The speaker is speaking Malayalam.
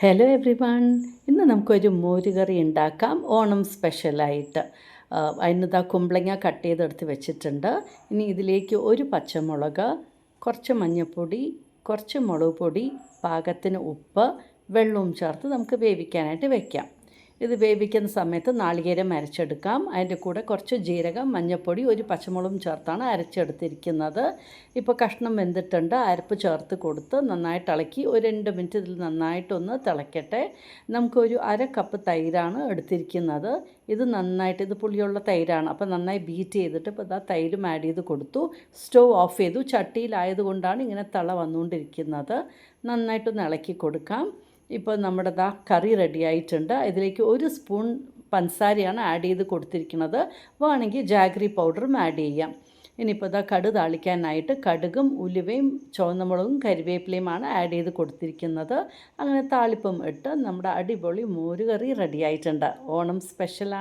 Hello every one. ഇന്ന് നമുക്കൊരു മോരുകറി ഉണ്ടാക്കാം ഓണം സ്പെഷ്യലായിട്ട്. അതിനിതാ കുമ്പളങ്ങ കട്ട് ചെയ്തെടുത്ത് വെച്ചിട്ടുണ്ട്. ഇനി ഇതിലേക്ക് ഒരു പച്ചമുളക്, കുറച്ച് മഞ്ഞൾപ്പൊടി, കുറച്ച് മുളക് പൊടി, പാകത്തിന് ഉപ്പ്, വെള്ളവും ചേർത്ത് നമുക്ക് വേവിക്കാനായിട്ട് വെക്കാം. ഇത് വേവിക്കുന്ന സമയത്ത് നാളികേരം അരച്ചെടുക്കാം. അതിൻ്റെ കൂടെ കുറച്ച് ജീരകം, മഞ്ഞൾപ്പൊടി, ഒരു പച്ചമുളകും ചേർത്താണ് അരച്ചെടുത്തിരിക്കുന്നത്. ഇപ്പോൾ കഷ്ണം വെന്തിട്ടുണ്ട്. അരപ്പ് ചേർത്ത് കൊടുത്ത് നന്നായിട്ട് ഇളക്കി ഒരു 2 മിനിറ്റ് ഇതിൽ നന്നായിട്ടൊന്ന് തിളയ്ക്കട്ടെ. നമുക്കൊരു 1/2 കപ്പ് തൈരാണ് എടുത്തിരിക്കുന്നത്. ഇത് പുളിയുള്ള തൈരാണ്. അപ്പോൾ നന്നായി ബീറ്റ് ചെയ്തിട്ട് ഇപ്പോൾ ഇതാ തൈരും ആഡ് ചെയ്ത് കൊടുത്തു. സ്റ്റവ് ഓഫ് ചെയ്തു. ചട്ടിയിലായതുകൊണ്ടാണ് ഇങ്ങനെ തിള വന്നുകൊണ്ടിരിക്കുന്നത്. നന്നായിട്ടൊന്ന് ഇളക്കി കൊടുക്കാം. ഇപ്പോൾ നമ്മുടെ കറി റെഡി ആയിട്ടുണ്ട്. ഇതിലേക്ക് 1 സ്പൂൺ പഞ്ചസാരയാണ് ആഡ് ചെയ്ത് കൊടുത്തിരിക്കുന്നത്. വേണമെങ്കിൽ ജാഗ്രി പൗഡറും ആഡ് ചെയ്യാം. ഇനിയിപ്പോൾ കടുക് താളിക്കാനായിട്ട് കടുകും ഉലുവയും ചുവന്ന മുളകും കരിവേപ്പിലയുമാണ് ആഡ് ചെയ്ത് കൊടുത്തിരിക്കുന്നത്. അങ്ങനെ താളിപ്പം ഇട്ട് നമ്മുടെ അടിപൊളി മോരുകറി റെഡി ആയിട്ടുണ്ട്. ഓണം സ്പെഷ്യലാണ്.